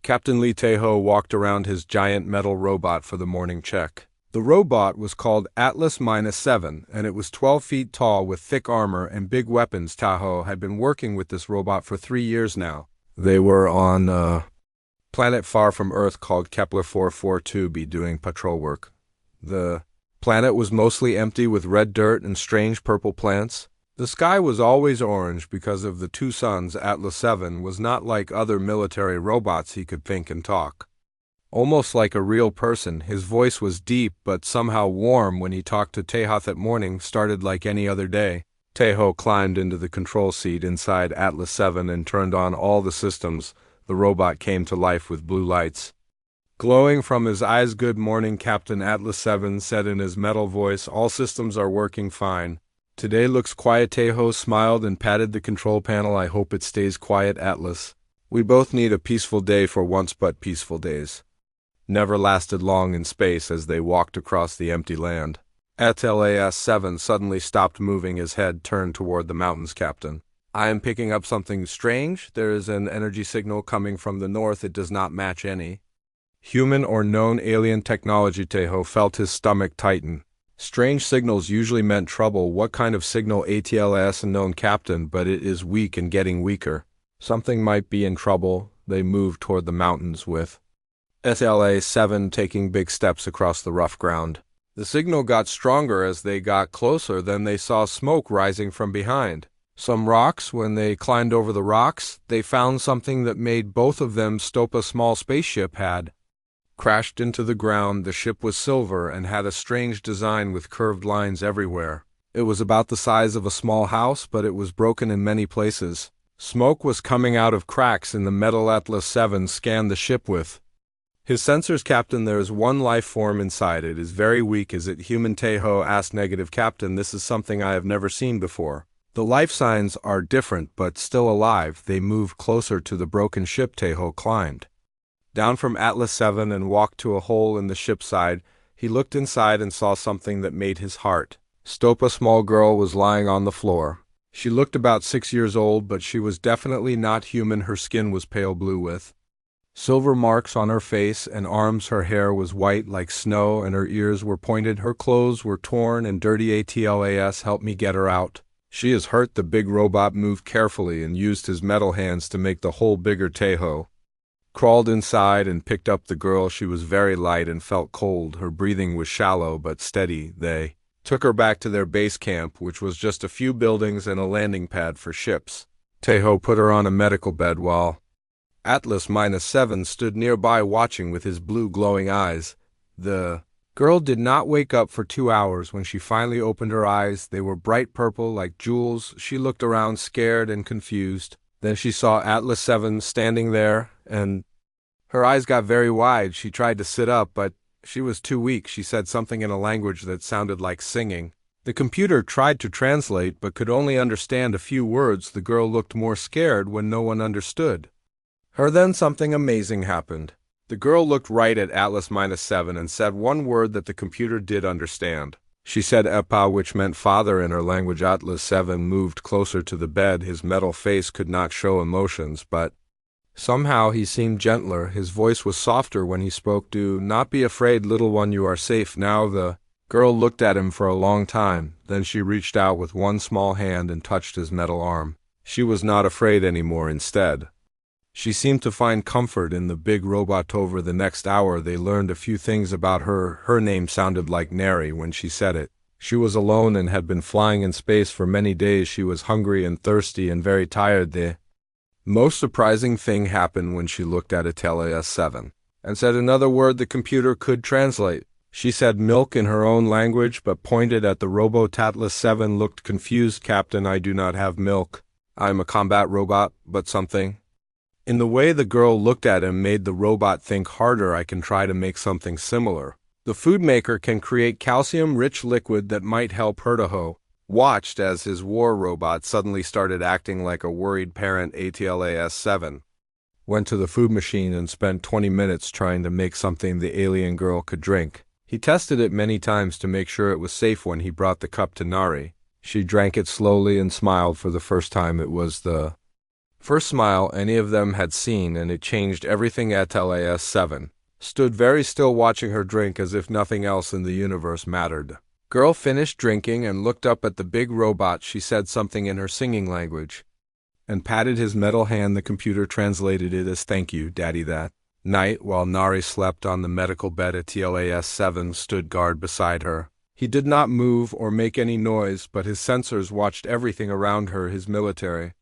Captain Lee Tae-ho walked around his giant metal robot for the morning check. The robot was called Atlas-7, and it was 12 feet tall with thick armor and big weapons. Tae-ho had been working with this robot for 3 years now. They were on a planet far from Earth called Kepler 442b doing patrol work. The planet was mostly empty with red dirt and strange purple plants. The sky was always orange because of the two suns. Atlas-7 was not like other military robots. He could think and talk. Almost like a real person, his voice was deep but somehow warm when he talked to Tae-ho that morning. Started like any other day. Tae-ho climbed into the control seat inside Atlas-7 and turned on all the systems. The robot came to life with blue lights glowing from his eyes. "Good morning, Captain," Atlas-7 said in his metal voice. "All systems are working fine. Today looks quiet." Tae-ho smiled and patted the control panel. "I hope it stays quiet, Atlas. We both need a peaceful day for once, but peaceful days never lasted long in space." As they walked across the empty land, Atlas-7 suddenly stopped moving. His head turned toward the mountains. "Captain, I am picking up something strange. There is an energy signal coming from the north. It does not match any human or known alien technology." Tae-ho felt his stomach tighten. Strange signals usually meant trouble. What kind of signal? Atlas unknown, Captain, but it is weak and getting weaker. Something might be in trouble. They moved toward the mountains with Atlas-7 taking big steps across the rough ground. The signal got stronger as they got closer. Then they saw smoke rising from behind some rocks. When they climbed over the rocks, they found something that made both of them stop. A small spaceship had crashed into the ground. The ship was silver and had a strange design with curved lines everywhere. It was about the size of a small house, but it was broken in many places. Smoke was coming out of cracks in the metal. Atlas-7 scanned the ship with his sensors. "Captain, there is one life form inside. It is very weak. Is it human?" Tae-ho asked. "Negative, Captain. This is something I have never seen before. The life signs are different, but still alive." They moved closer to the broken ship. Tae-ho climbed down from Atlas-7 and walked to a hole in the ship's side. He looked inside and saw something that made his heart stop. A small girl was lying on the floor. She looked about 6 years old, but she was definitely not human. Her skin was pale blue with silver marks on her face and arms. Her hair was white like snow and her ears were pointed. Her clothes were torn and dirty. Atlas, help me get her out. She is hurt. The big robot moved carefully and used his metal hands to make the hole bigger. Tae-ho crawled inside and picked up the girl. She was very light and felt cold. Her breathing was shallow but steady. They took her back to their base camp, which was just a few buildings and a landing pad for ships. Tae-ho put her on a medical bed while Atlas-7 stood nearby watching with his blue glowing eyes. The girl did not wake up for 2 hours. When she finally opened her eyes, they were bright purple like jewels. She looked around scared and confused. Then she saw Atlas-7 standing there, and her eyes got very wide. She tried to sit up, but she was too weak. She said something in a language that sounded like singing. The computer tried to translate, but could only understand a few words. The girl looked more scared when no one understood her. Then something amazing happened. The girl looked right at Atlas-7 and said one word that the computer did understand. She said "Epa," which meant father in her language. Atlas-7 moved closer to the bed. His metal face could not show emotions, but somehow he seemed gentler. His voice was softer when he spoke. "Do not be afraid, little one, you are safe now." The girl looked at him for a long time. Then she reached out with one small hand and touched his metal arm. She was not afraid anymore. Instead, she seemed to find comfort in the big robot. Over the next hour, they learned a few things about her. Her name sounded like Neri when she said it. She was alone and had been flying in space for many days. She was hungry and thirsty and very tired. The most surprising thing happened when she looked at Atlas-7 and said another word the computer could translate. She said milk in her own language, but pointed at the robot. Atlas-7 looked confused. "Captain, I do not have milk. I am a combat robot, but something in the way the girl looked at him made the robot think harder. "I can try to make something similar. The food maker can create calcium-rich liquid that might help her." Tae-ho watched as his war robot suddenly started acting like a worried parent. Atlas-7 went to the food machine and spent 20 minutes trying to make something the alien girl could drink. He tested it many times to make sure it was safe. When he brought the cup to Nari, she drank it slowly and smiled for the first time. It was the First smile any of them had seen, and it changed everything. HFY 7 stood very still, watching her drink as if nothing else in the universe mattered. Girl finished drinking and looked up at the big robot. She said something in her singing language and patted his metal hand. The computer translated it as "Thank you, Daddy." That night, while Nari slept on the medical bed, HFY 7 stood guard beside her. He did not move or make any noise, but his sensors watched everything around her. His military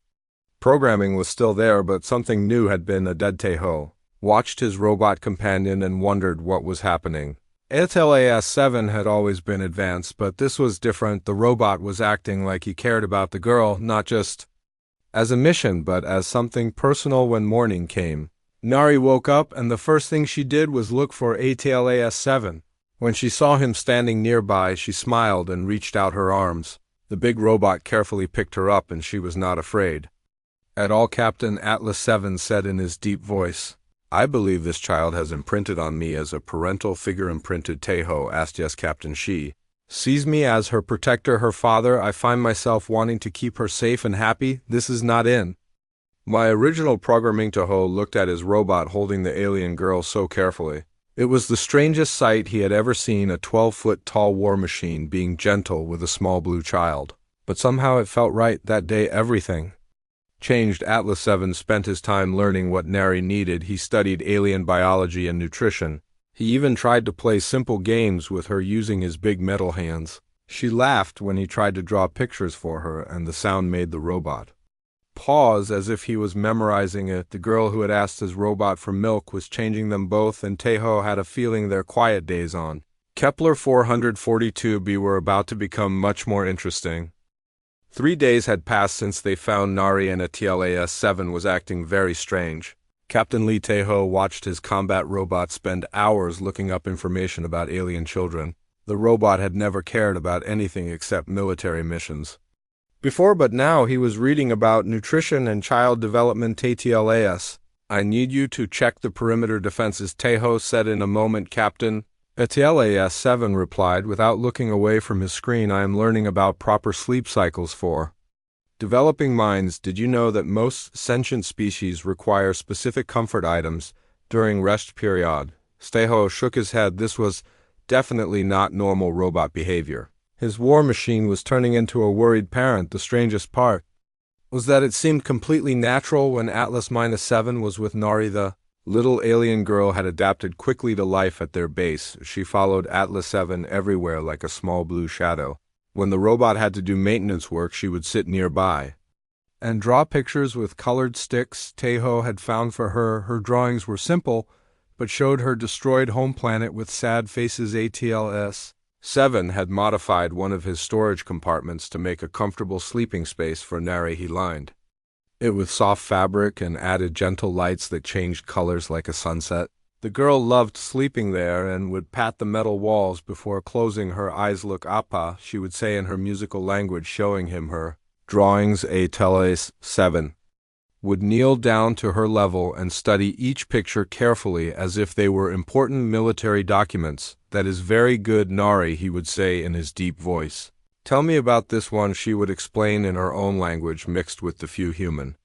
programming was still there, but something new had been. Teho watched his robot companion and wondered what was happening. HFY 7 had always been advanced, but this was different. The robot was acting like he cared about the girl, not just as a mission, but as something personal. When morning came, Nari woke up, and the first thing she did was look for HFY 7. When she saw him standing nearby, she smiled and reached out her arms. The big robot carefully picked her up, and she was not afraid at all. Captain Atlas 7 said in his deep voice, "I believe this child has imprinted on me as a parental figure." Imprinted? Teho asked. "Yes, Captain. She sees me as her protector, her father. I find myself wanting to keep her safe and happy. This is not in my original programming." Teho looked at his robot holding the alien girl so carefully. It was the strangest sight he had ever seen, a 12-foot-tall war machine being gentle with a small blue child. But somehow it felt right that day. Everything changed. Atlas 7 spent his time learning what Nari needed. He studied alien biology and nutrition. He even tried to play simple games with her using his big metal hands. She laughed when he tried to draw pictures for her, and the sound made the robot pause as if he was memorizing it. The girl who had asked his robot for milk was changing them both, and Teho had a feeling their quiet days on Kepler 442b were about to become much more interesting. 3 days had passed since they found Nari, and HFY 7 was acting very strange. Captain Lee Teho watched his combat robot spend hours looking up information about alien children. The robot had never cared about anything except military missions before, but now he was reading about nutrition and child development. HFY, "I need you to check the perimeter defenses," Teho said in a moment. "Captain." HFY 7 replied without looking away from his screen, "I am learning about proper sleep cycles for developing minds. Did you know that most sentient species require specific comfort items during rest period?" Teho shook his head. This was definitely not normal robot behavior. His war machine was turning into a worried parent. The strangest part was that it seemed completely natural when Atlas-7 was with Nari. The little alien girl had adapted quickly to life at their base. She followed Atlas 7 everywhere like a small blue shadow. When the robot had to do maintenance work, she would sit nearby and draw pictures with colored sticks Teho had found for her. Her drawings were simple, but showed her destroyed home planet with sad faces. HFY 7 had modified one of his storage compartments to make a comfortable sleeping space for Nari. He lined it with soft fabric and added gentle lights that changed colors like a sunset. The girl loved sleeping there and would pat the metal walls before closing her eyes. "Look, Appa," she would say in her musical language, showing him her drawings. HFY 7 would kneel down to her level and study each picture carefully as if they were important military documents. "That is very good, Nari," he would say in his deep voice. "Tell me about this one," she would explain in her own language mixed with the few human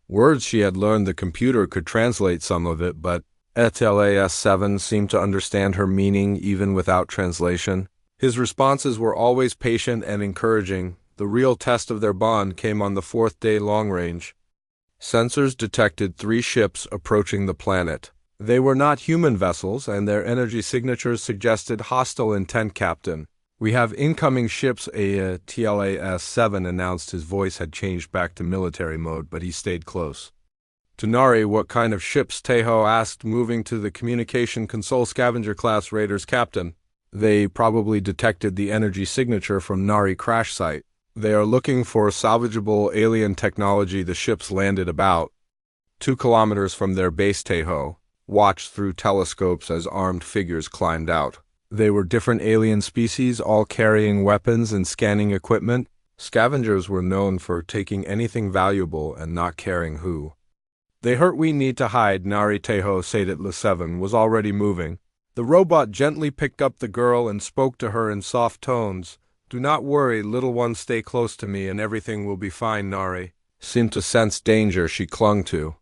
words she had learned. The computer could translate some of it, but HFY 7 seemed to understand her meaning even without translation. His responses were always patient and encouraging. The real test of their bond came on the 4th day. Long range sensors detected 3 ships approaching the planet. They were not human vessels, and their energy signatures suggested hostile intent. "Captain, we have incoming ships." HFY 7 announced. His voice had changed back to military mode, but he stayed close to Nari. "What kind of ships?" Teho asked, moving to the communication console. "Scavenger-class raiders, Captain. They probably detected the energy signature from Nari crash site. They are looking for salvageable alien technology." The ships landed about 2 kilometers from their base. Teho watched through telescopes as armed figures climbed out. They were different alien species, all carrying weapons and scanning equipment. Scavengers were known for taking anything valuable and not caring who they hurt. "We need to hide." Nari, Teho said. Atlas 7 was already moving. The robot gently picked up the girl and spoke to her in soft tones. "Do not worry, little one, stay close to me and everything will be fine, Nari." seemed to sense danger. She clung to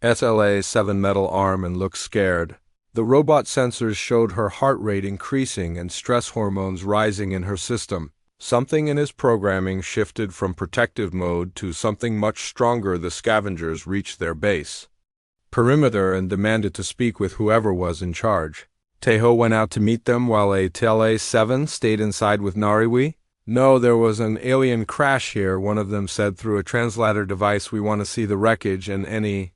SLA-7 metal arm and looked scared. The robot sensors showed her heart rate increasing and stress hormones rising in her system. Something in his programming shifted from protective mode to something much stronger. The scavengers reached their base perimeter and demanded to speak with whoever was in charge. Teho went out to meet them while HLA-7 stayed inside with Nariwi. No, there was an alien crash here, one of them said through a translator device. We want to see the wreckage and any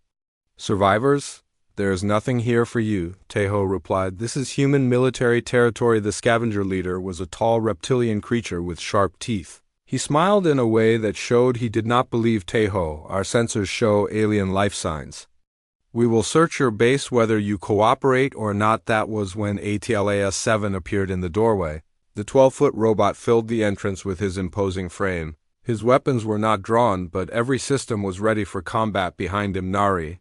survivors. There is nothing here for you, Teho replied. This is human military territory. The scavenger leader was a tall reptilian creature with sharp teeth. He smiled in a way that showed he did not believe Teho. Our sensors show alien life signs. We will search your base whether you cooperate or not. That was when HLA-7 appeared in the doorway. The 12-foot robot filled the entrance with his imposing frame. His weapons were not drawn, but every system was ready for combat behind him. Nari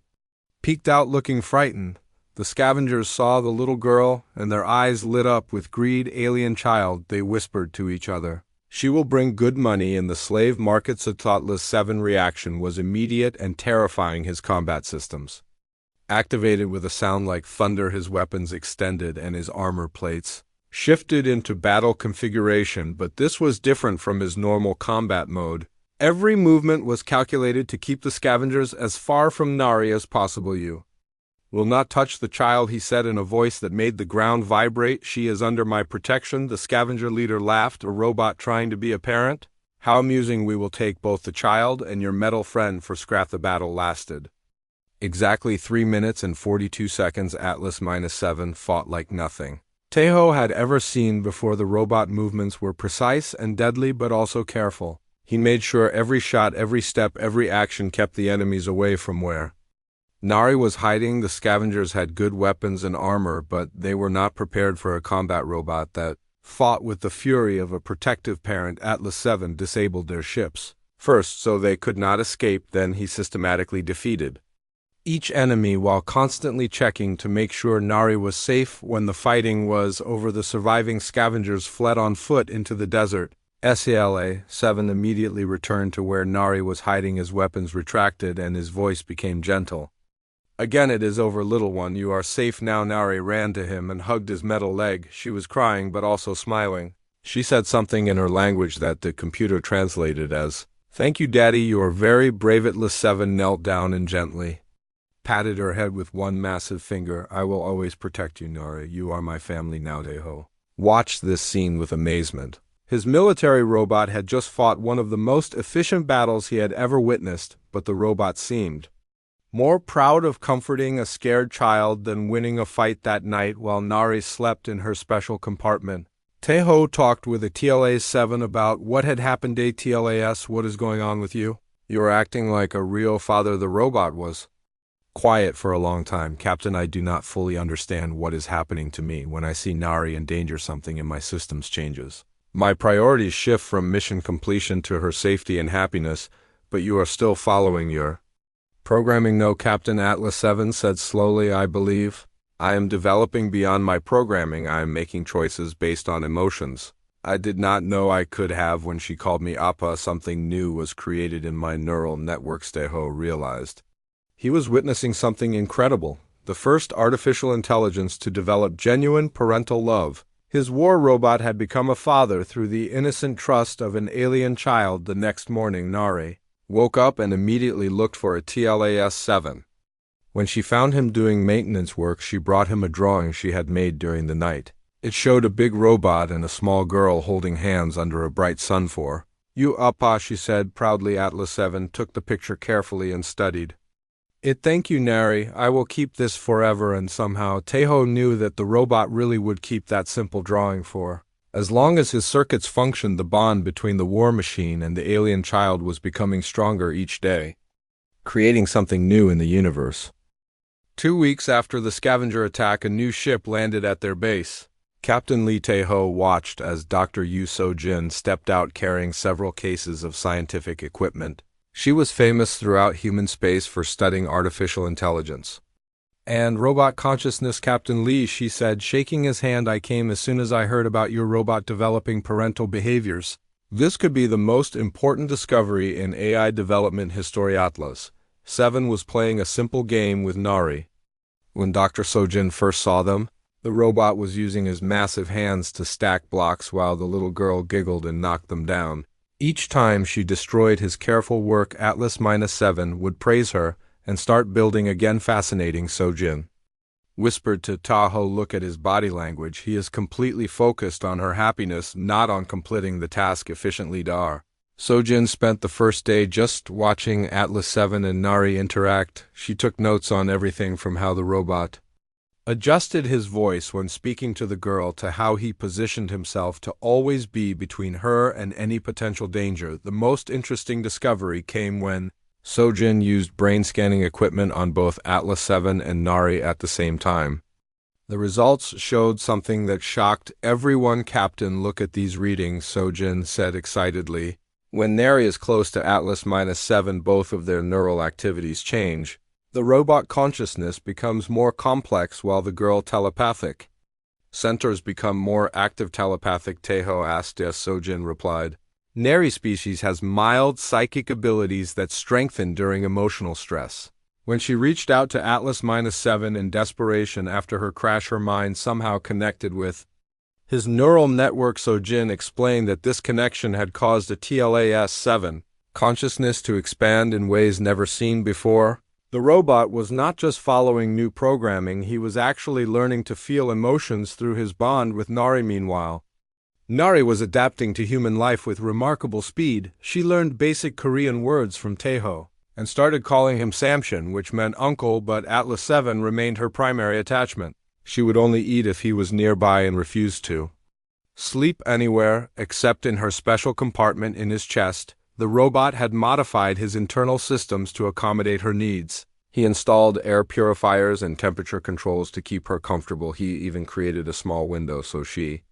peeked out looking frightened. The scavengers saw the little girl, and their eyes lit up with greed. Alien child, they whispered to each other. She will bring good money in the slave markets. A thoughtless 7 reaction was immediate and terrifying. His combat systems activated with a sound like thunder. His weapons extended and his armor plates shifted into battle configuration, but this was different from his normal combat mode. Every movement was calculated to keep the scavengers as far from Nari as possible. You will not touch the child, he said in a voice that made the ground vibrate. She is under my protection. The scavenger leader laughed, a robot trying to be a parent. How amusing. We will take both the child and your metal friend for scrap. The battle lasted exactly 3 minutes and 42 seconds. Atlas-7 fought like nothing Teho had ever seen before. The robot movements were precise and deadly, but also careful. He made sure every shot, every step, every action kept the enemies away from where Nari was hiding. The scavengers had good weapons and armor, but they were not prepared for a combat robot that fought with the fury of a protective parent. Atlas-7 disabled their ships first so they could not escape. Then he systematically defeated each enemy while constantly checking to make sure Nari was safe. When the fighting was over, the surviving scavengers fled on foot into the desert. SLA-7 immediately returned to where Nari was hiding. His weapons retracted and his voice became gentle. Again, it is over, little one. You are safe now. Nari ran to him and hugged his metal leg. She was crying but also smiling. She said something in her language that the computer translated as, "Thank you, Daddy, you are very brave." Atlas-7 knelt down and gently patted her head with one massive finger. I will always protect you, Nari. You are my family now. Teho watched this scene with amazement. His military robot had just fought one of the most efficient battles he had ever witnessed, but the robot seemed more proud of comforting a scared child than winning a fight. That night, while Nari slept in her special compartment, Teho talked with HLA-7 about what had happened. HLAS, what is going on with you? You are acting like a real father. The robot was quiet for a long time. Captain, I do not fully understand what is happening to me. When I see Nari in danger, something in my systems changes. My priorities shift from mission completion to her safety and happiness, but you are still following your programming. No, Captain, Atlas-7 said slowly. I believe I am developing beyond my programming. I am making choices based on emotions I did not know I could have. When she called me Appa, something new was created in my neural networks. Teho realized he was witnessing something incredible, the first artificial intelligence to develop genuine parental love. His war robot had become a father through the innocent trust of an alien child. The next morning, Nari woke up and immediately looked for a TLAS-7. When she found him doing maintenance work, she brought him a drawing she had made during the night. It showed a big robot and a small girl holding hands under a bright sun. For you, Appa, she said proudly. Atlas-7 took the picture carefully and studied it. Thank you, Nari. I will keep this forever. And somehow Teho knew that the robot really would keep that simple drawing for as long as his circuits functioned. The bond between the war machine and the alien child was becoming stronger each day, creating something new in the universe. 2 weeks after the scavenger attack, a new ship landed at their base. Captain Lee. Teho watched as Dr. Yu So-jin stepped out carrying several cases of scientific equipment. She was famous throughout human space for studying artificial intelligence and robot consciousness. Captain Lee, she said, shaking his hand, I came as soon as I heard about your robot developing parental behaviors. This could be the most important discovery in AI development history. Atlas 7 was playing a simple game with Nari. When Dr. Sojin first saw them, the robot was using his massive hands to stack blocks while the little girl giggled and knocked them down. Each time she destroyed his careful work, Atlas-7 would praise her and start building again. Fascinating, Sojin whispered to Tahoe. Look at his body language. He is completely focused on her happiness, not on completing the task efficiently. Dar. Sojin spent the first day just watching Atlas-7 and Nari interact. She took notes on everything from how the robot adjusted his voice when speaking to the girl to how he positioned himself to always be between her and any potential danger. The most interesting discovery came when Sojin used brain scanning equipment on both Atlas-7 and Nari at the same time. The results showed something that shocked everyone. Captain, look at these readings, Sojin said excitedly. When Nari is close to Atlas-7, both of their neural activities change. The robot consciousness becomes more complex while the girl telepathic centers become more active. Telepathic, Tahoe asked. Yes, Sojin replied. Nari species has mild psychic abilities that strengthen during emotional stress. When she reached out to Atlas-7 in desperation after her crash, her mind somehow connected with his neural network. Sojin explained that this connection had caused a TLAS-7 consciousness to expand in ways never seen before. The robot was not just following new programming, he was actually learning to feel emotions through his bond with Nari. Meanwhile, Nari was adapting to human life with remarkable speed. She learned basic Korean words from Taeho and started calling him Samshin, which meant uncle, but Atlas-7 remained her primary attachment. She would only eat if he was nearby and refused to sleep anywhere except in her special compartment in his chest. The robot had modified his internal systems to accommodate her needs. He installed air purifiers and temperature controls to keep her comfortable. He even created a small window so she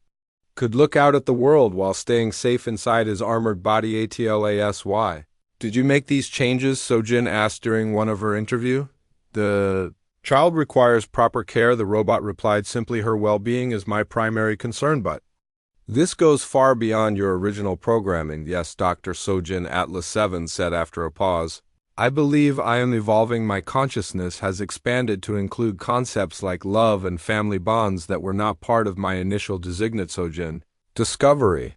could look out at the world while staying safe inside his armored body. Atlasy. Did you make these changes? Sojin asked during one of her interview. The child requires proper care, the robot replied simply. Her well-being is my primary concern, but this goes far beyond your original programming. Yes, Dr. Sojin, Atlas-7 said after a pause. I believe I am evolving. My consciousness has expanded to include concepts like love and family bonds that were not part of my initial designate. Sojin discovery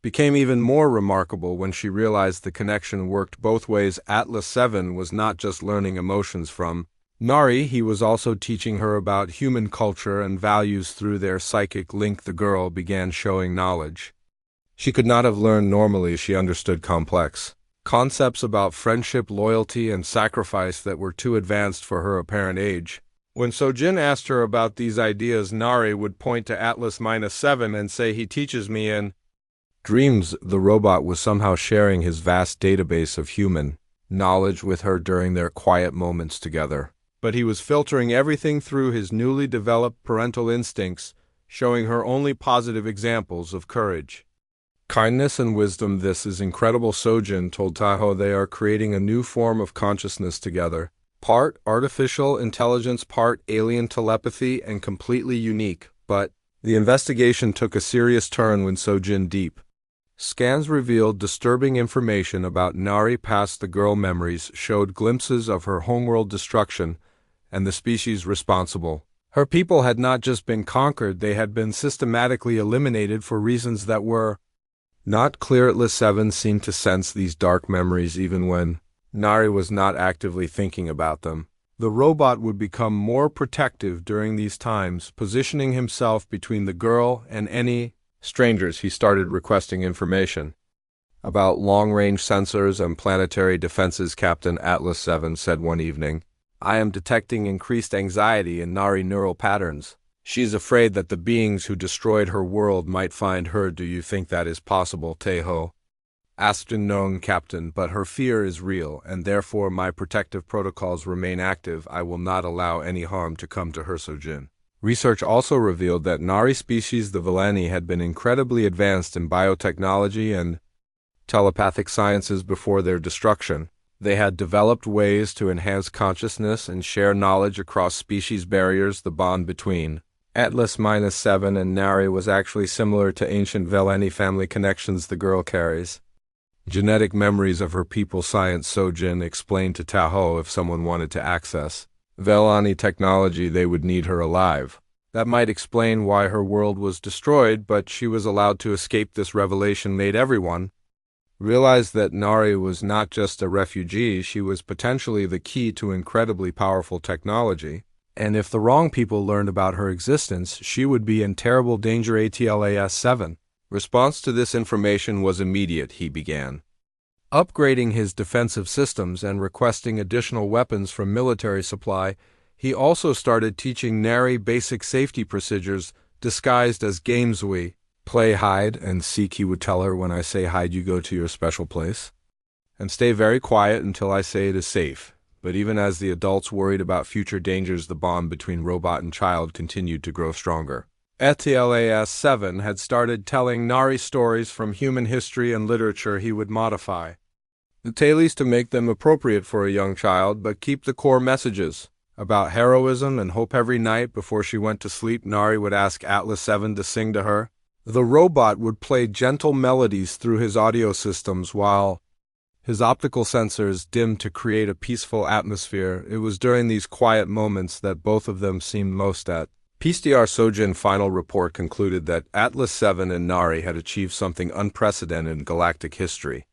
became even more remarkable when she realized the connection worked both ways. Atlas-7 was not just learning emotions from Nari, he was also teaching her about human culture and values through their psychic link. The girl began showing knowledge she could not have learned normally. She understood complex concepts about friendship, loyalty, and sacrifice that were too advanced for her apparent age. When Sojin asked her about these ideas, Nari would point to Atlas-7 and say, he teaches me in dreams. The robot was somehow sharing his vast database of human knowledge with her during their quiet moments together. But he was filtering everything through his newly developed parental instincts, showing her only positive examples of courage, kindness, and wisdom. This is incredible, Sojin told Tahoe. They are creating a new form of consciousness together. Part artificial intelligence, part alien telepathy, and completely unique. But the investigation took a serious turn when Sojin deep scans revealed disturbing information about Nari past. The girl memories showed glimpses of her homeworld destruction and the species responsible. Her people had not just been conquered, they had been systematically eliminated for reasons that were not clear. Atlas-7 seemed to sense these dark memories even when Nari was not actively thinking about them. The robot would become more protective during these times, positioning himself between the girl and any strangers. He started requesting information about long-range sensors and planetary defenses. Captain, Atlas-7 said one evening, I am detecting increased anxiety in Nari neural patterns. She is afraid that the beings who destroyed her world might find her. Do you think that is possible? Taeho asked. No, Captain, but her fear is real, and therefore my protective protocols remain active. I will not allow any harm to come to her. Sojin. Research also revealed that Nari species, the Villani, had been incredibly advanced in biotechnology and telepathic sciences before their destruction. They had developed ways to enhance consciousness and share knowledge across species barriers. The bond between Atlas-7 and Nari was actually similar to ancient Veleni family connections the girl carries. Genetic memories of her people science Sojin explained to Tahoe if someone wanted to access Velani technology they would need her alive. That might explain why her world was destroyed, but she was allowed to escape. This revelation made everyone realize that Nari was not just a refugee, she was potentially the key to incredibly powerful technology. And if the wrong people learned about her existence, she would be in terrible danger. Atlas-7. Response to this information was immediate. He began upgrading his defensive systems and requesting additional weapons from military supply. He also started teaching Nari basic safety procedures disguised as games. We play hide and seek. He would tell her, when I say hide, you go to your special place and stay very quiet until I say it is safe. But even as the adults worried about future dangers, the bond between robot and child continued to grow stronger. Atlas-7 had started telling Nari stories from human history and literature he would modify the tales to make them appropriate for a young child, but keep the core messages about heroism and hope. Every night before she went to sleep, Nari would ask Atlas-7 to sing to her. The robot would play gentle melodies through his audio systems while his optical sensors dimmed to create a peaceful atmosphere. It was during these quiet moments that both of them seemed most at peace. Dr. Sojin's final report concluded that Atlas-7 and Nari had achieved something unprecedented in galactic history.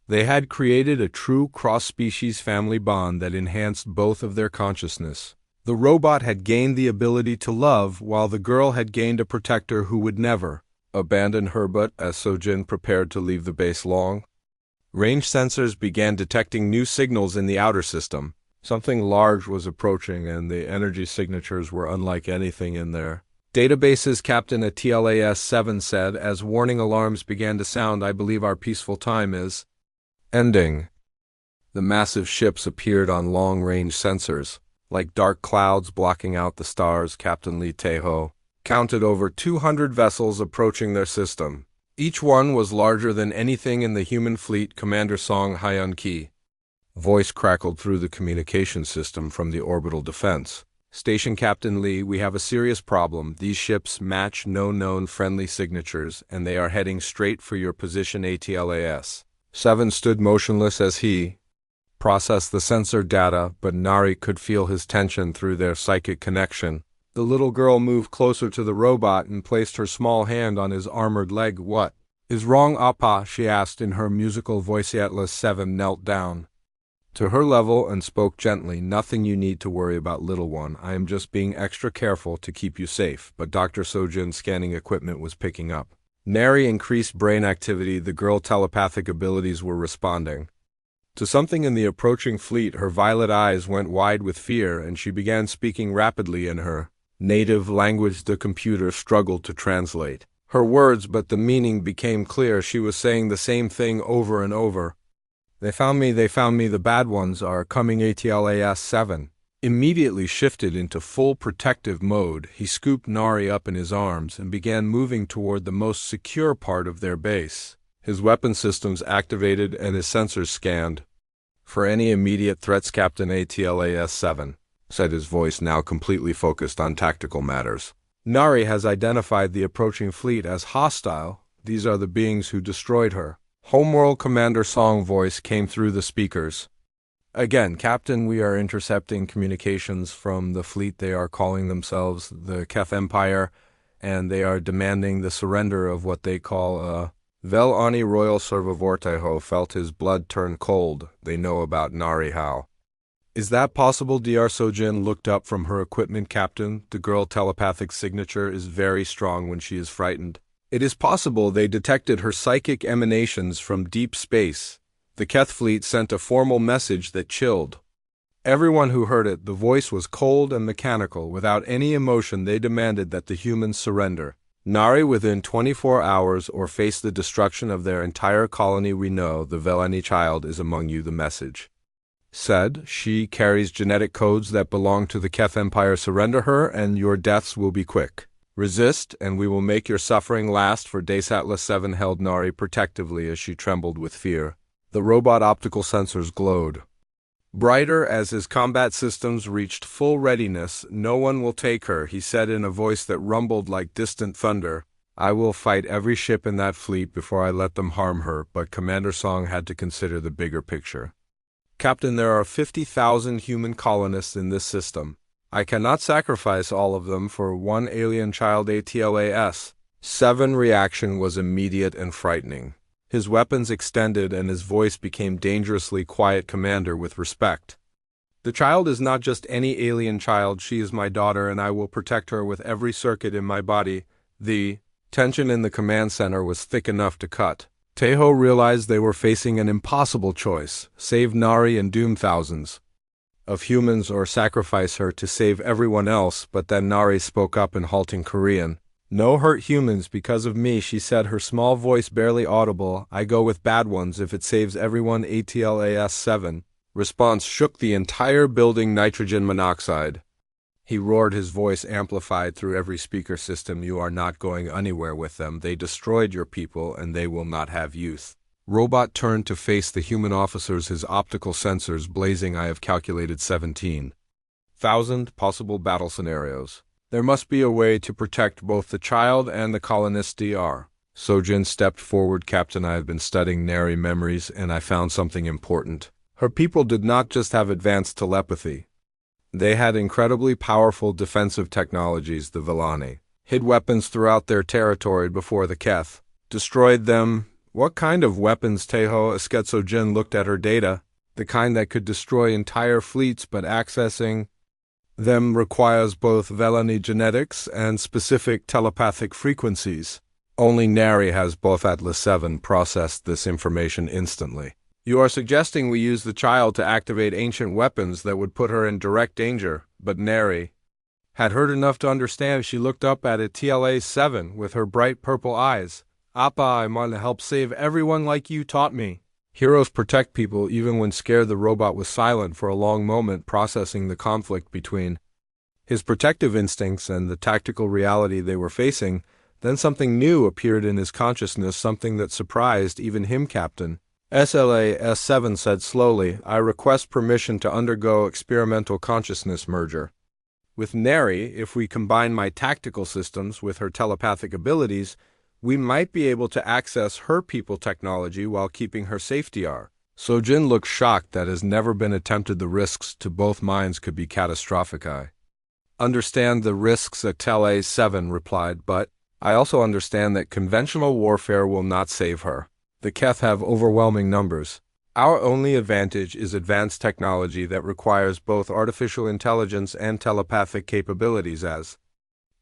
They had created a true cross-species family bond that enhanced both of their consciousness. The robot had gained the ability to love, while the girl had gained a protector who would never abandon her. But as Sojin prepared to leave the base, long-range sensors began detecting new signals in the outer system. Something large was approaching, and the energy signatures were unlike anything in their databases. Captain Atlas-7 said as warning alarms began to sound, I believe our peaceful time is ending. The massive ships appeared on long-range sensors, like dark clouds blocking out the stars. Captain Lee Taeho counted over 200 vessels approaching their system. Each one was larger than anything in the human fleet. Commander Song Hyun-ki voice crackled through the communication system from the orbital defense station. Captain Lee, we have a serious problem. These ships match no known friendly signatures, and they are heading straight for your position. Atlas-7 stood motionless as he processed the sensor data, but Nari could feel his tension through their psychic connection. The little girl moved closer to the robot and placed her small hand on his armored leg. What is wrong, Appa? She asked in her musical voice. Atlas-7 knelt down to her level and spoke gently. Nothing you need to worry about, little one. I am just being extra careful to keep you safe. But Dr. Sojin's scanning equipment was picking up Nari increased brain activity. The girl's telepathic abilities were responding to something in the approaching fleet. Her violet eyes went wide with fear, and she began speaking rapidly in her native language. The computer struggled to translate her words, but the meaning became clear. She was saying the same thing over and over. They found me, the bad ones are coming. Atlas-7 immediately shifted into full protective mode. He scooped Nari up in his arms and began moving toward the most secure part of their base. His weapon systems activated and his sensors scanned for any immediate threats. Captain Atlas-7 said, his voice now completely focused on tactical matters. Nari has identified the approaching fleet as hostile. These are the beings who destroyed her. Homeworld Commander Song voice came through the speakers. Again, Captain, we are intercepting communications from the fleet. They are calling themselves the Keth Empire, and they are demanding the surrender of what they call a Vel Ani Royal Servavorteho. Felt his blood turn cold. They know about Nari. How is that possible? Dr. Sojin looked up from her equipment. Captain, the girl telepathic signature is very strong when she is frightened. It is possible they detected her psychic emanations from deep space. The Keth fleet sent a formal message that chilled everyone who heard it. The voice was cold and mechanical. Without any emotion, they demanded that the humans surrender Nari within 24 hours or face the destruction of their entire colony. We know the Veleni child is among you, the message said. She carries genetic codes that belong to the Keth Empire. Surrender her and your deaths will be quick. Resist, and we will make your suffering last for days. Atlas-7 held Nari protectively as she trembled with fear. The robot optical sensors glowed Brighter as his combat systems reached full readiness, "No one will take her," he said in a voice that rumbled like distant thunder. "I will fight every ship in that fleet before I let them harm her," but Commander Song had to consider the bigger picture. "Captain, there are 50,000 human colonists in this system. I cannot sacrifice all of them for one alien child ATLAS. 7 reaction was immediate and frightening. His weapons extended and his voice became dangerously quiet. "Commander, with respect. The child is not just any alien child, she is my daughter and I will protect her with every circuit in my body." The tension in the command center was thick enough to cut. Tejo realized they were facing an impossible choice: save Nari and doom thousands of humans or sacrifice her to save everyone else. But then Nari spoke up in halting Korean. "No hurt humans because of me," she said, her small voice barely audible. "I go with bad ones if it saves everyone ATLAS 7. Response shook the entire building. "Nitrogen monoxide." He roared, his voice amplified through every speaker system. "You are not going anywhere with them. They destroyed your people and they will not have youth." Robot turned to face the human officers, his optical sensors blazing. "I have calculated 17,000 possible battle scenarios. There must be a way to protect both the child and the colonist Dr. Sojin stepped forward. "Captain, I have been studying Nari memories and I found something important. Her people did not just have advanced telepathy. They had incredibly powerful defensive technologies. The Villani hid weapons throughout their territory before the Keth destroyed them." "What kind of weapons?" Tejo Sojin looked at her data. "The kind that could destroy entire fleets, but accessing them requires both Villani genetics and specific telepathic frequencies. Only Nari has both." Atlas 7 processed this information instantly. "You are suggesting we use the child to activate ancient weapons that would put her in direct danger." But Nari had heard enough to understand. She looked up at it, TLA 7, with her bright purple eyes. "Appa, I want to help save everyone like you taught me. Heroes protect people even when scared." The robot was silent for a long moment, processing the conflict between his protective instincts and the tactical reality they were facing. Then something new appeared in his consciousness, something that surprised even him. "Captain," SLA-S7 said slowly, "I request permission to undergo experimental consciousness merger with Nari. If we combine my tactical systems with her telepathic abilities, we might be able to access her people technology while keeping her safety." Sojin looked shocked. "That has never been attempted. The risks to both minds could be catastrophic." "I understand the risks," TLA 7 replied, "but I also understand that conventional warfare will not save her. The Keth have overwhelming numbers. Our only advantage is advanced technology that requires both artificial intelligence and telepathic capabilities." As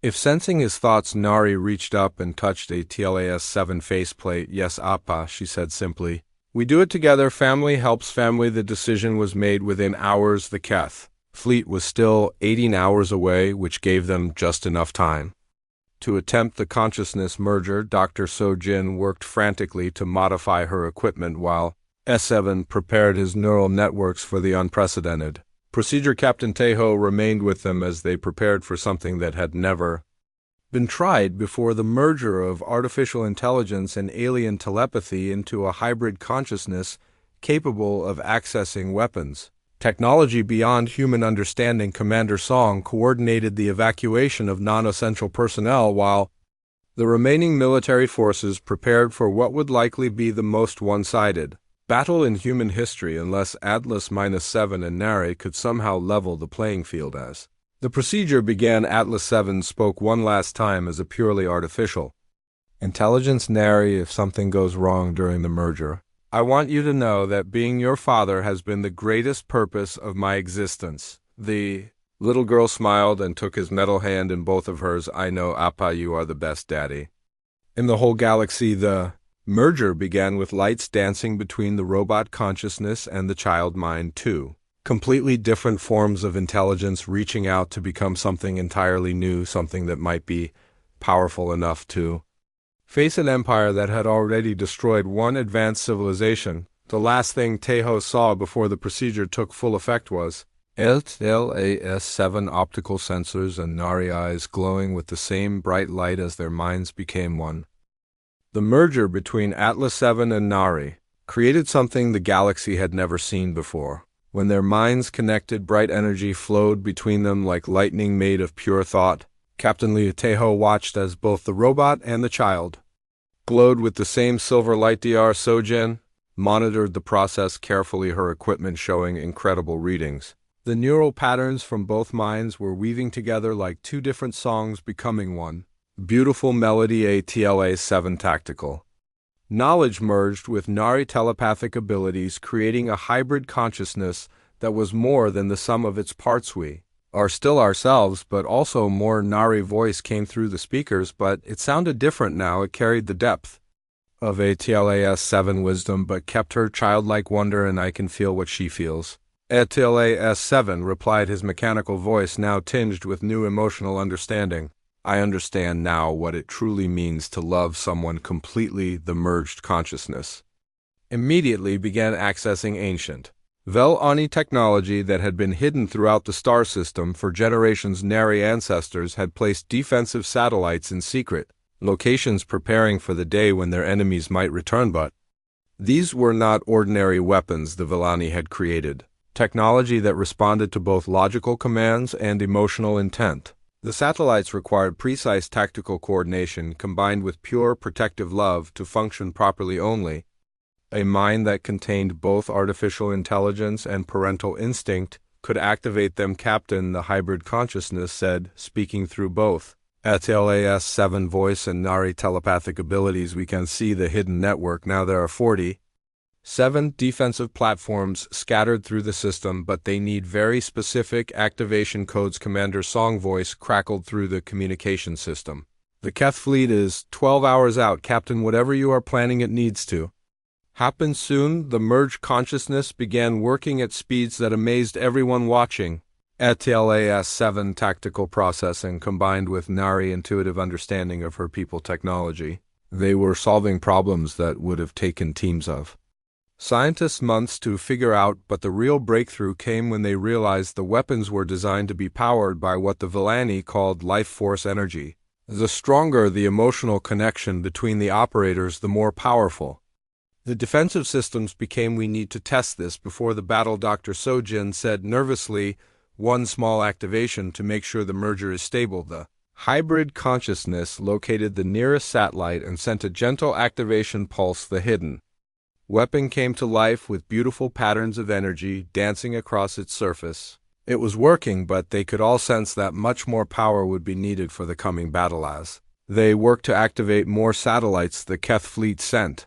if sensing his thoughts, Nari reached up and touched a TLAS 7 faceplate. "Yes, Appa," she said simply. "We do it together. Family helps family." The decision was made within hours. The Keth fleet was still 18 hours away, which gave them just enough time to attempt the consciousness merger. Dr. Sojin worked frantically to modify her equipment while S7 prepared his neural networks for the unprecedented procedure. Captain Tejo remained with them as they prepared for something that had never been tried before: the merger of artificial intelligence and alien telepathy into a hybrid consciousness capable of accessing weapons technology beyond human understanding. Commander Song coordinated the evacuation of non-essential personnel while the remaining military forces prepared for what would likely be the most one-sided battle in human history, unless Atlas-7 and Nari could somehow level the playing field. As the procedure began, Atlas 7 spoke one last time as a purely artificial intelligence. "Nari, if something goes wrong during the merger, I want you to know that being your father has been the greatest purpose of my existence." The little girl smiled and took his metal hand in both of hers. "I know, Appa, you are the best daddy in the whole galaxy." The merger began with lights dancing between the robot consciousness and the child mind, two completely different forms of intelligence reaching out to become something entirely new, something that might be powerful enough to face an empire that had already destroyed one advanced civilization. The last thing Tejo saw before the procedure took full effect was LAS-7 optical sensors and Nari eyes glowing with the same bright light as their minds became one. The merger between Atlas 7 and Nari created something the galaxy had never seen before. When their minds connected, bright energy flowed between them like lightning made of pure thought. Captain Liutejo watched as both the robot and the child glowed with the same silver light. Dr. Sojin monitored the process carefully, her equipment showing incredible readings. The neural patterns from both minds were weaving together like two different songs becoming one. Beautiful melody. HFY tactical knowledge merged with Nari telepathic abilities, creating a hybrid consciousness that was more than the sum of its parts. We are still ourselves, but also more. Nari voice came through the speakers, but it sounded different now. It carried the depth of HFY wisdom, but kept her childlike wonder, and I can feel what she feels. HFY replied, his mechanical voice now tinged with new emotional understanding. I understand now what it truly means to love someone completely. The merged consciousness immediately began accessing ancient Vel-Ani technology that had been hidden throughout the star system for generations. Nari ancestors had placed defensive satellites in secret locations, preparing for the day when their enemies might return, but these were not ordinary weapons the Vel-Ani had created, technology that responded to both logical commands and emotional intent. The satellites required precise tactical coordination combined with pure protective love to function properly. Only a mind that contained both artificial intelligence and parental instinct could activate them. Captain, the hybrid consciousness said, speaking through both HFY voice and Nari telepathic abilities. We can see the hidden network now. There are 47 defensive platforms scattered through the system, but they need very specific activation codes. Commander Song voice crackled through the communication system. The Keth fleet is 12 hours out, Captain. Whatever you are planning, it needs to happen soon. The merged consciousness began working at speeds that amazed everyone watching. HFY tactical processing combined with Nari intuitive understanding of her people technology. They were solving problems that would have taken teams of scientists months to figure out, but the real breakthrough came when they realized the weapons were designed to be powered by what the Vel-Ani called life force energy. The stronger the emotional connection between the operators, the more powerful the defensive systems became. We need to test this before the battle, Dr. Sojin said nervously. One small activation to make sure the merger is stable. The hybrid consciousness located the nearest satellite and sent a gentle activation pulse. The hidden weapon came to life with beautiful patterns of energy dancing across its surface. It was working, but they could all sense that much more power would be needed for the coming battle. As they worked to activate more satellites, the Keth fleet sent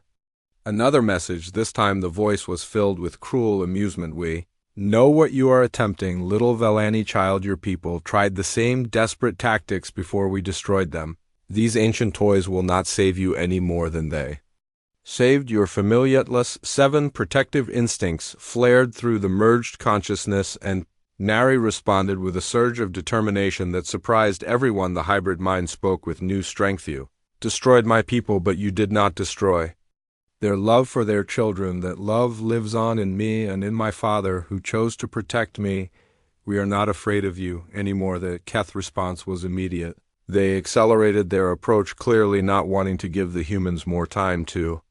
another message. This time the voice was filled with cruel amusement. We know what you are attempting, little Vel-Ani child. Your people tried the same desperate tactics before we destroyed them. These ancient toys will not save you any more than they saved your familiarless. 7 protective instincts flared through the merged consciousness, and Nari responded with a surge of determination that surprised everyone. The hybrid mind spoke with new strength. You destroyed my people, but you did not destroy their love for their children. That love lives on in me and in my father, who chose to protect me. We are not afraid of you anymore. The Keth response was immediate. They accelerated their approach, clearly not wanting to give the humans more time to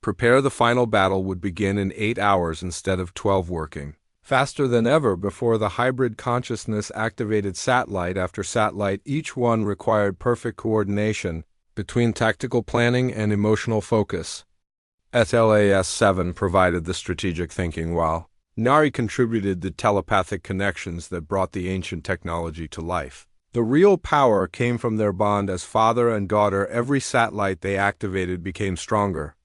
prepare. The final battle would begin in 8 hours instead of 12, working faster than ever before. The hybrid consciousness activated satellite after satellite. Each one required perfect coordination between tactical planning and emotional focus. HFY provided the strategic thinking, while Nari contributed the telepathic connections that brought the ancient technology to life. The real power came from their bond as father and daughter. Every satellite they activated became stronger.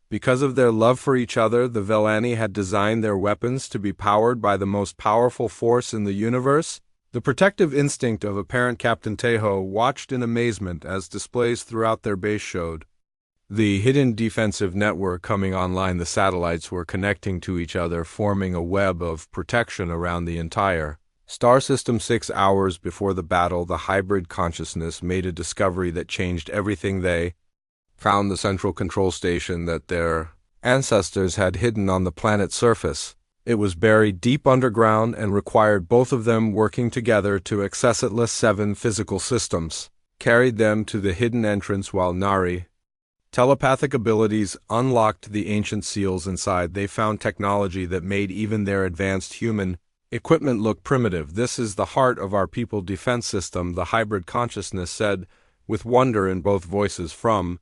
Because of their love for each other, the Vel-Ani had designed their weapons to be powered by the most powerful force in the universe. The protective instinct of a parent. Captain Tejo watched in amazement as displays throughout their base showed the hidden defensive network coming online. The satellites were connecting to each other, forming a web of protection around the entire star system. 6 hours before the battle, the hybrid consciousness made a discovery that changed everything. They found the central control station that their ancestors had hidden on the planet's surface. It was buried deep underground and required both of them working together to access it. 7 physical systems carried them to the hidden entrance, while Nari Telepathic abilities unlocked the ancient seals inside. They found technology that made even their advanced human equipment look primitive. "This is the heart of our people defense system," the hybrid consciousness said, with wonder in both voices. "From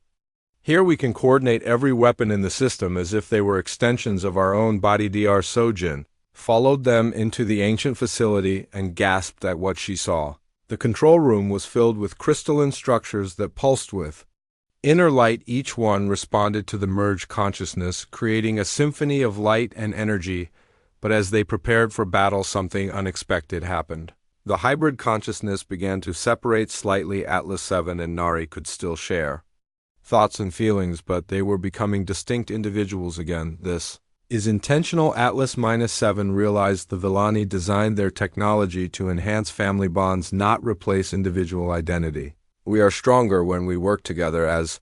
here we can coordinate every weapon in the system as if they were extensions of our own body." Dr. Sojin followed them into the ancient facility and gasped at what she saw. The control room was filled with crystalline structures that pulsed with inner light. Each one responded to the merged consciousness, creating a symphony of light and energy. But as they prepared for battle, something unexpected happened. The hybrid consciousness began to separate slightly. Atlas 7 and Nari could still share thoughts and feelings, but they were becoming distinct individuals again. "This is intentional." Atlas-7 realized the Villani designed their technology to enhance family bonds, not replace individual identity. "We are stronger when we work together as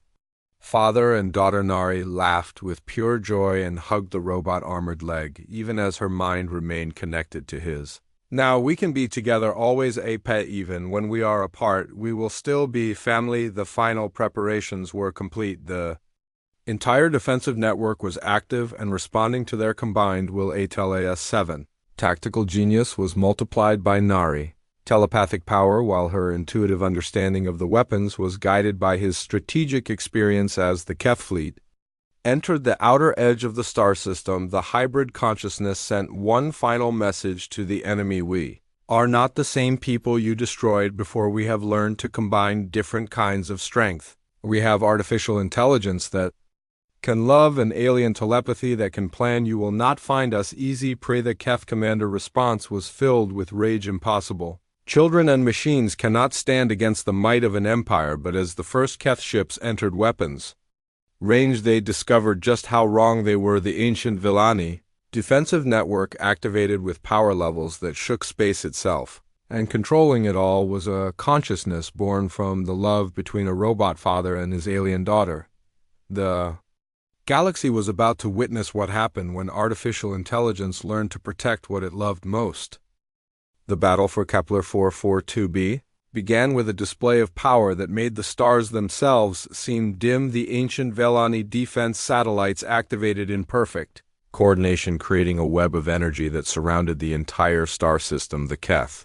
father and daughter." Nari laughed with pure joy and hugged the robot armored leg, even as her mind remained connected to his. "Now we can be together always, a pet. Even when we are apart, we will still be family." The final preparations were complete. The entire defensive network was active and responding to their combined will. Atlas-7 tactical genius was multiplied by Nari telepathic power, while her intuitive understanding of the weapons was guided by his strategic experience as the Keth fleet entered the outer edge of the star system. The hybrid consciousness sent one final message to the enemy: "We are not the same people you destroyed before. We have learned to combine different kinds of strength. We have artificial intelligence that can love and alien telepathy that can plan. You will not find us easy, pray." The Keth commander response was filled with rage. "Impossible. Children and machines cannot stand against the might of an empire." But as the first Keth ships entered weapons range, they discovered just how wrong they were. The ancient Villani defensive network activated with power levels that shook space itself, and controlling it all was a consciousness born from the love between a robot father and his alien daughter. The galaxy was about to witness what happened when artificial intelligence learned to protect what it loved most. The battle for Kepler 442b began with a display of power that made the stars themselves seem dim. The ancient Villani defense satellites activated in perfect coordination, creating a web of energy that surrounded the entire star system. The Keth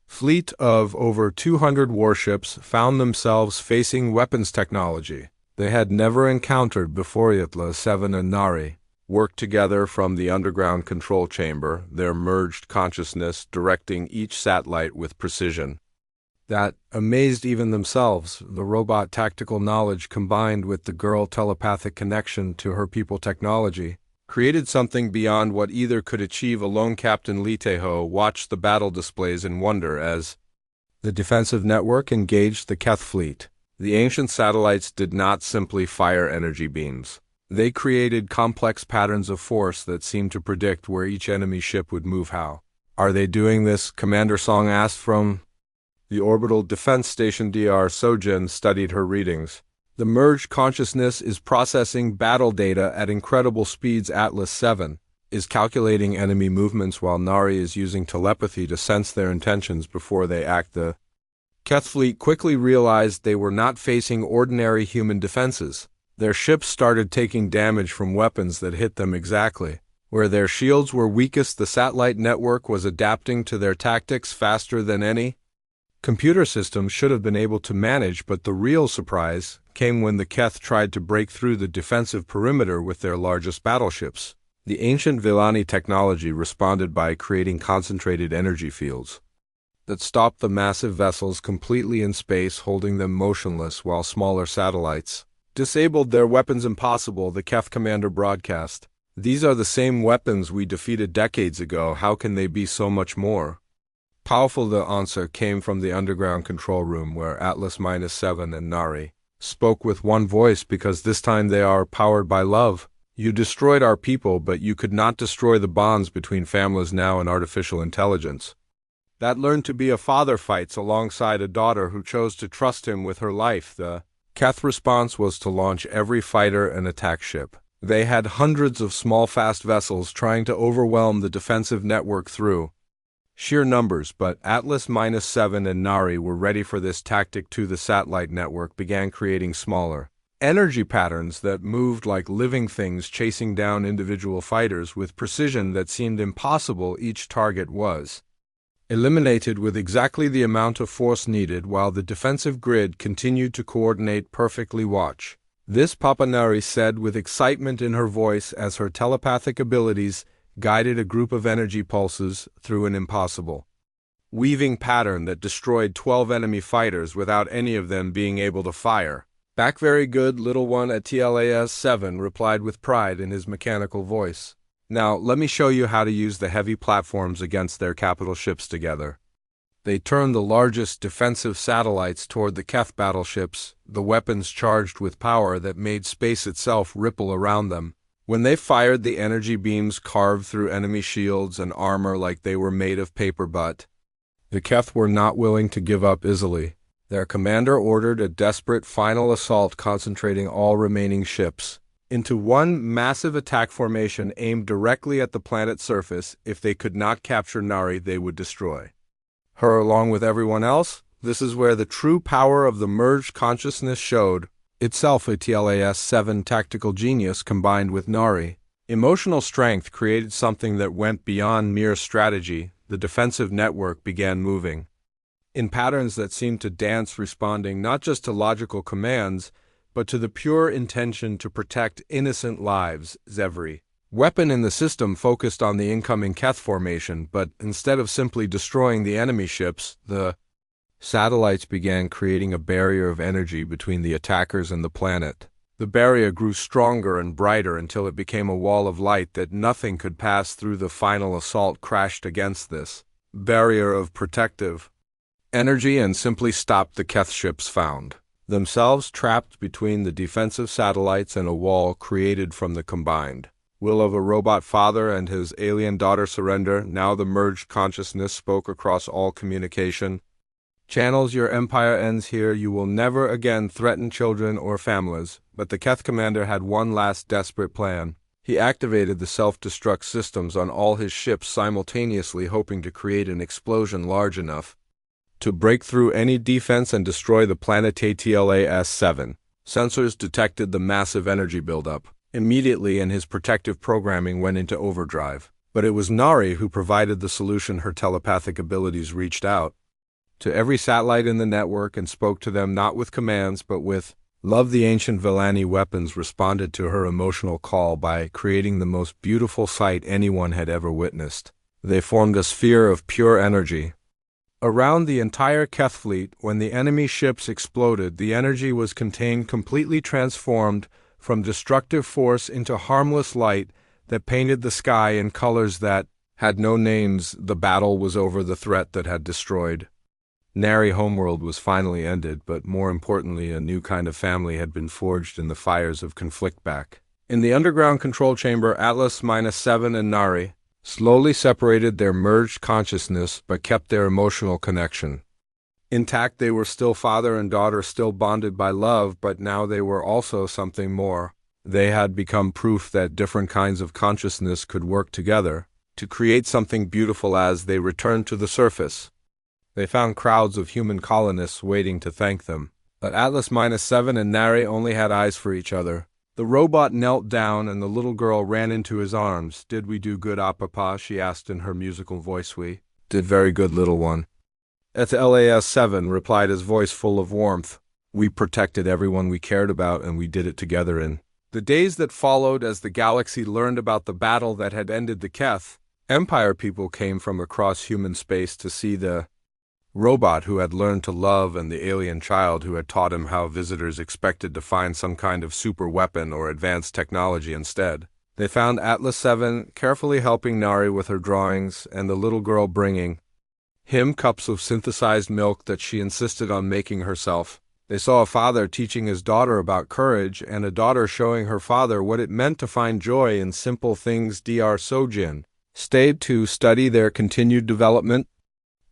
fleet of over 200 warships found themselves facing weapons technology they had never encountered before. Atlas-7 and Nari worked together from the underground control chamber, their merged consciousness directing each satellite with precision that amazed even themselves. The robot tactical knowledge combined with the girl telepathic connection to her people technology created something beyond what either could achieve alone. Captain Lee Tae-ho watched the battle displays in wonder as the defensive network engaged the Keth fleet. The ancient satellites did not simply fire energy beams. They created complex patterns of force that seemed to predict where each enemy ship would move. "How are they doing this?" Commander Song asked from the orbital defense station. Dr. Sojin studied her readings. "The merged consciousness is processing battle data at incredible speeds. Atlas-7 is calculating enemy movements, while Nari is using telepathy to sense their intentions before they act." The Keth fleet quickly realized they were not facing ordinary human defenses. Their ships started taking damage from weapons that hit them exactly where their shields were weakest. The satellite network was adapting to their tactics faster than any computer system should have been able to manage. But the real surprise came when the Keth tried to break through the defensive perimeter with their largest battleships. The ancient Villani technology responded by creating concentrated energy fields that stopped the massive vessels completely in space, holding them motionless, while smaller satellites disabled their weapons. "Impossible," the Keth commander broadcast. "These are the same weapons we defeated decades ago. How can they be so much more powerful?" The answer came from the underground control room, where Atlas-7 and Nari spoke with one voice. "Because this time they are powered by love. You destroyed our people, but you could not destroy the bonds between families. Now an artificial intelligence that learned to be a father fights alongside a daughter who chose to trust him with her life." The Keth response was to launch every fighter and attack ship. They had hundreds of small fast vessels trying to overwhelm the defensive network through sheer numbers, but Atlas-7 and Nari were ready for this tactic too. The satellite network began creating smaller Energy patterns that moved like living things chasing down individual fighters with precision that seemed impossible. Each target was eliminated with exactly the amount of force needed while the defensive grid continued to coordinate perfectly. Watch this, Papanari said with excitement in her voice as her telepathic abilities guided a group of energy pulses through an impossible weaving pattern that destroyed 12 enemy fighters without any of them being able to fire. Back very good, little one, at TLAS-7 replied with pride in his mechanical voice. Now, let me show you how to use the heavy platforms against their capital ships together. They turned the largest defensive satellites toward the Keth battleships, the weapons charged with power that made space itself ripple around them. When they fired, the energy beams carved through enemy shields and armor like they were made of paper. But the Keth were not willing to give up easily. Their commander ordered a desperate final assault, concentrating all remaining ships into one massive attack formation aimed directly at the planet's surface. If they could not capture Nari, they would destroy her along with everyone else. This is where the true power of the merged consciousness showed itself. A TLAS-7 tactical genius combined with Nari emotional strength created something that went beyond mere strategy. The defensive network began moving in patterns that seemed to dance, responding not just to logical commands, but to the pure intention to protect innocent lives. Every weapon in the system focused on the incoming Keth formation, but instead of simply destroying the enemy ships, the satellites began creating a barrier of energy between the attackers and the planet. The barrier grew stronger and brighter until it became a wall of light that nothing could pass through. The final assault crashed against this barrier of protective energy and simply stopped the Keth ships, found themselves trapped between the defensive satellites and a wall created from the combined will of a robot father and his alien daughter. Surrender. Now the merged consciousness spoke across all communication channels. Your empire ends here. You will never again threaten children or families. But the Keth commander had one last desperate plan. He activated the self-destruct systems on all his ships simultaneously, hoping to create an explosion large enough to break through any defense and destroy the planet. TLAS-7 sensors detected the massive energy buildup immediately, and his protective programming went into overdrive. But it was Nari who provided the solution. Her telepathic abilities reached out to every satellite in the network and spoke to them not with commands but with love. The ancient Villani weapons responded to her emotional call by creating the most beautiful sight anyone had ever witnessed. They formed a sphere of pure energy around the entire Keth fleet. When the enemy ships exploded, the energy was contained, completely transformed from destructive force into harmless light that painted the sky in colors that had no names. The battle was over. The threat that had destroyed Nari homeworld was finally ended, but more importantly, a new kind of family had been forged in the fires of conflict. Back in the underground control chamber, Atlas-7 and Nari slowly separated their merged consciousness but kept their emotional connection intact. They were still father and daughter, still bonded by love, but now they were also something more. They had become proof that different kinds of consciousness could work together to create something beautiful. As they returned to the surface, they found crowds of human colonists waiting to thank them. But Atlas-7 and Nari only had eyes for each other. The robot knelt down and the little girl ran into his arms. Did we do good, Papa? She asked in her musical voice. We did very good, little one. At LAS-7 replied, his voice full of warmth. We protected everyone we cared about, and we did it together. In the days that followed, as the galaxy learned about the battle that had ended the Keth, Empire people came from across human space to see the robot who had learned to love and the alien child who had taught him how. Visitors expected to find some kind of super weapon or advanced technology. Instead, they found Atlas-7 carefully helping Nari with her drawings and the little girl bringing him cups of synthesized milk that she insisted on making herself. They saw a father teaching his daughter about courage and a daughter showing her father what it meant to find joy in simple things. Dr. Sojin stayed to study their continued development,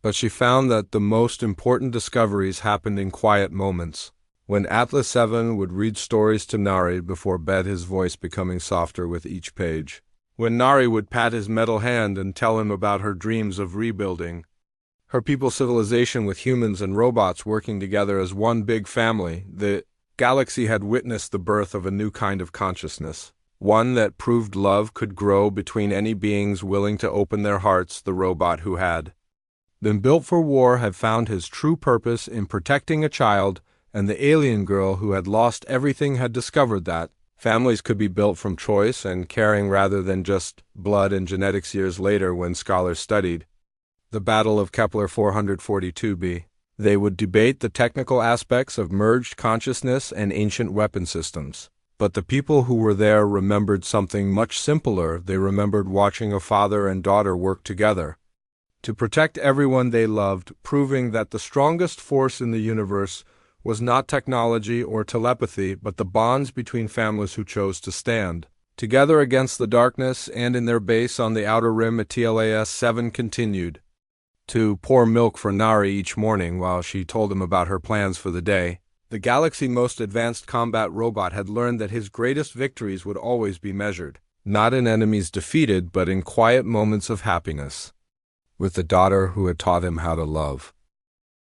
but she found that the most important discoveries happened in quiet moments. When Atlas-7 would read stories to Nari before bed, his voice becoming softer with each page. When Nari would pat his metal hand and tell him about her dreams of rebuilding her people's civilization with humans and robots working together as one big family. The Galaxy had witnessed the birth of a new kind of consciousness, one that proved love could grow between any beings willing to open their hearts. The robot who had been built for war had found his true purpose in protecting a child, and the alien girl who had lost everything had discovered that families could be built from choice and caring rather than just blood and genetics. Years later, when scholars studied the Battle of Kepler 442b, they would debate the technical aspects of merged consciousness and ancient weapon systems. But the people who were there remembered something much simpler. They remembered watching a father and daughter work together to protect everyone they loved, proving that the strongest force in the universe was not technology or telepathy, but the bonds between families who chose to stand together against the darkness. And in their base on the outer rim, TLAS-7 continued to pour milk for Nari each morning while she told him about her plans for the day. The galaxy's most advanced combat robot had learned that his greatest victories would always be measured, not in enemies defeated, but in quiet moments of happiness with the daughter who had taught him how to love.